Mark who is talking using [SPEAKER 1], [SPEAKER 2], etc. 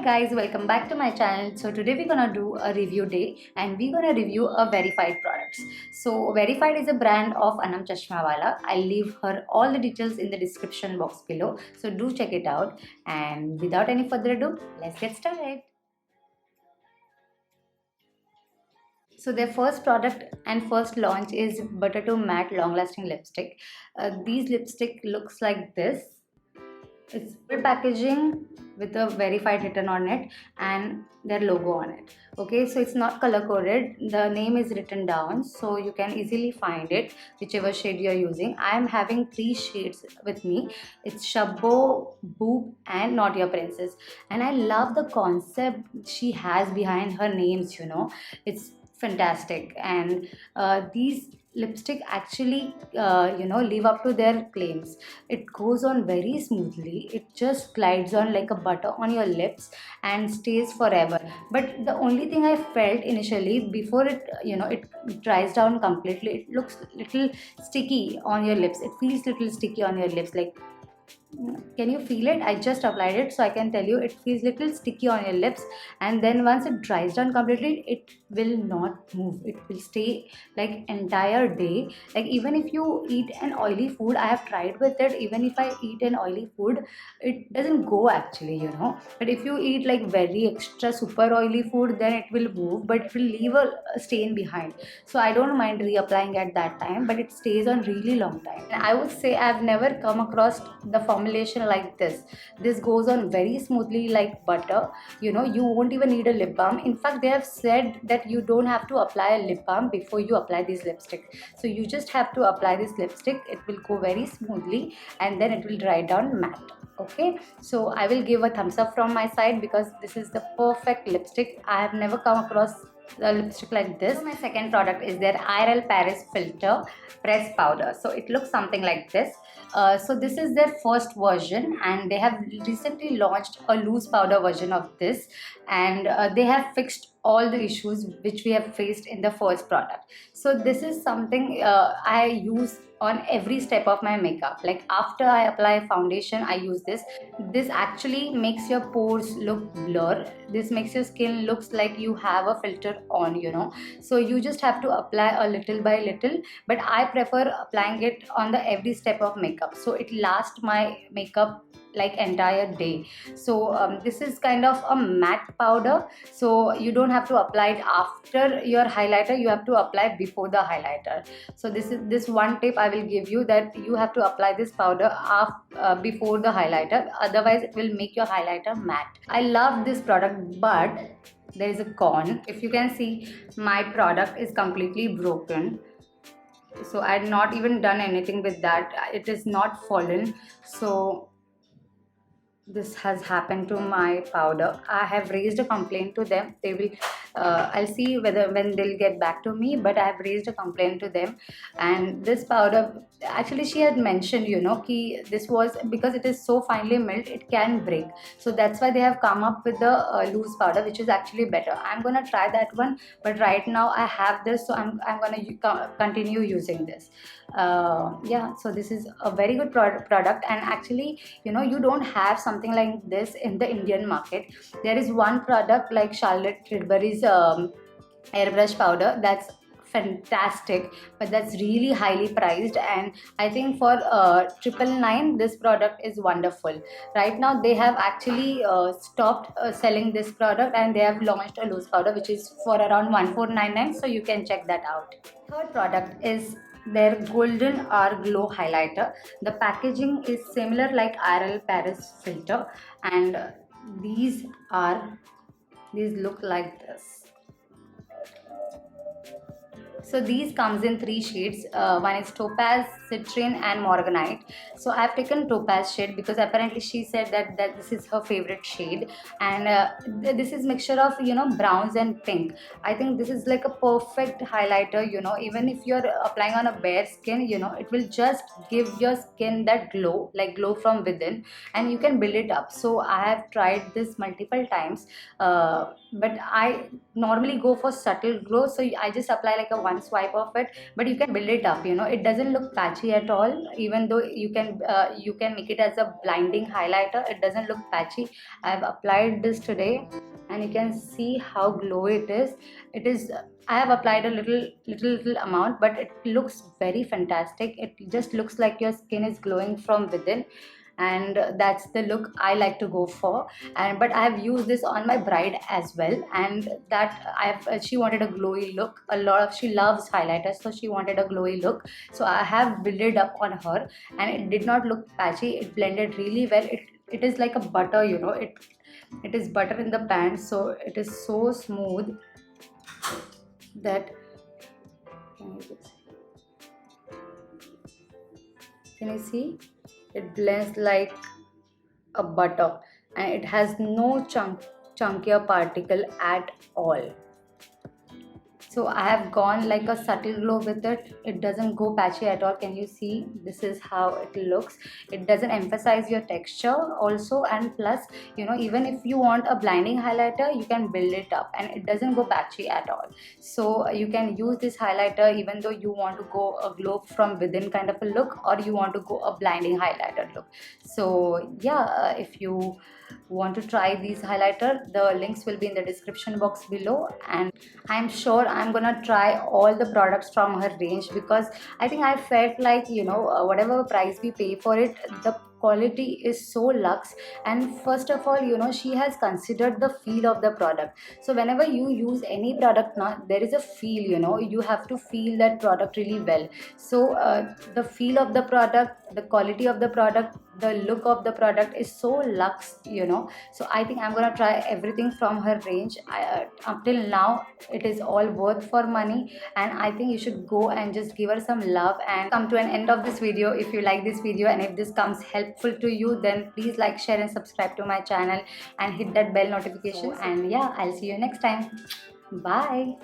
[SPEAKER 1] guys, welcome back to my channel. So today we're gonna do a review day and we're gonna review a Wearified products. So Wearified is a brand of Anam Chashmawala. I'll leave her all the details in the description box below, so do check it out. And without any further ado, let's get started. So their first product and first launch is Butter to Matte Long Lasting Lipstick. These lipstick looks like this. It's full packaging with a verified written on it and their logo on it. Okay, so it's not color coded. The name is written down, so you can easily find it whichever shade you're using. I am having 3 shades with me. It's Shabbo, Boop and Not Your Princess. And I love the concept she has behind her names, It's fantastic. And these lipstick actually live up to their claims. It goes on very smoothly. It just glides on like a butter on your lips and stays forever. But the only thing I felt initially before it dries down completely, it looks little sticky on your lips. It feels little sticky on your lips. Like, can you feel it? I just applied it, so I can tell you it feels little sticky on your lips, and then once it dries down completely, it will not move. It will stay like entire day. Like, even if you eat an oily food, I have tried with it, even if I eat an oily food, it doesn't go actually. But if you eat like very extra super oily food, then it will move, but it will leave a stain behind. So I don't mind reapplying at that time, but it stays on really long time. And I would say I've never come across the formulation like this. This goes on very smoothly like butter. You won't even need a lip balm. In fact, they have said that you don't have to apply a lip balm before you apply this lipstick. So you just have to apply this lipstick. It will go very smoothly and then it will dry down matte. Okay, so I will give a thumbs up from my side because this is the perfect lipstick. I have never come across a lipstick like this. My second product is their IRL Paris Filter Press Powder. So it looks something like this. So this is their first version, and they have recently launched a loose powder version of this, and they have fixed all the issues which we have faced in the first product. So this is something I use on every step of my makeup. Like, after I apply foundation, I use this. This actually makes your pores look blur. This makes your skin looks like you have a filter on. So you just have to apply a little by little, but I prefer applying it on the every step of makeup, so it lasts my makeup like entire day. So this is kind of a matte powder, so you don't have to apply it after your highlighter. You have to apply before the highlighter. So this one tip I will give you, that you have to apply this powder before the highlighter, otherwise it will make your highlighter matte. I love this product, but there is a con. If you can see, my product is completely broken. So I had not even done anything with that. It is not fallen. So this has happened to my powder. I have raised a complaint to them. They will I'll see when they'll get back to me, but I have raised a complaint to them. And this powder, actually she had mentioned ki this was because it is so finely milled, it can break. So that's why they have come up with the loose powder, which is actually better. I'm gonna try that one, but right now I have this, so I'm gonna continue using this. Yeah, so this is a very good product, and actually you don't have something like this in the Indian market. There is one product like Charlotte Tilbury's airbrush powder, that's fantastic, but that's really highly priced, and I think for 999 this product is wonderful. Right now they have actually stopped selling this product, and they have launched a loose powder which is for around 1499, so you can check that out. Third product is their Golden Hour Glow Highlighter. The packaging is similar like IRL Paris Filter, and these look like this. So these comes in 3 shades. One is Topaz, Citrine and Morganite. So I've taken Topaz shade because apparently she said that this is her favorite shade, and this is mixture of browns and pink. I think this is like a perfect highlighter. Even if you're applying on a bare skin, it will just give your skin that glow, like glow from within, and you can build it up. So I have tried this multiple times, but I normally go for subtle glow, so I just apply like a 1 one swipe of it, but you can build it up, you know. It doesn't look patchy at all, even though you can make it as a blinding highlighter. It doesn't look patchy. I've applied this today and you can see how glowy it is. It is, I have applied a little amount, but it looks very fantastic. It just looks like your skin is glowing from within, and that's the look I like to go for. And but I have used this on my bride as well, and that she wanted a glowy look. She loves highlighters, so she wanted a glowy look, so I have built it up on her, and it did not look patchy. It blended really well. It is like a butter, you know. It is butter in the pan, so it is so smooth that can you see, it blends like a butter, and it has no chunkier particle at all. So I have gone like a subtle glow with it. It doesn't go patchy at all. Can you see? This is how it looks. It doesn't emphasize your texture also, and plus, you know, even if you want a blinding highlighter, you can build it up and it doesn't go patchy at all. So you can use this highlighter even though you want to go a glow from within kind of a look, or you want to go a blinding highlighter look. So yeah, if you want to try these highlighter, the links will be in the description box below, and I'm sure I'm gonna try all the products from her range, because I think I felt like, you know, whatever price we pay for it, the quality is so luxe. And first of all, you know, she has considered the feel of the product. So whenever you use any product now, there is a feel, you know, you have to feel that product really well. So the feel of the product, the quality of the product, the look of the product is so luxe, you know. So I think I'm gonna try everything from her range. Up till now it is all worth for money, and I think you should go and just give her some love. And come to an end of this video. If you like this video and if this comes helpful to you, then please like, share and subscribe to my channel and hit that bell notification. And yeah, I'll see you next time. Bye.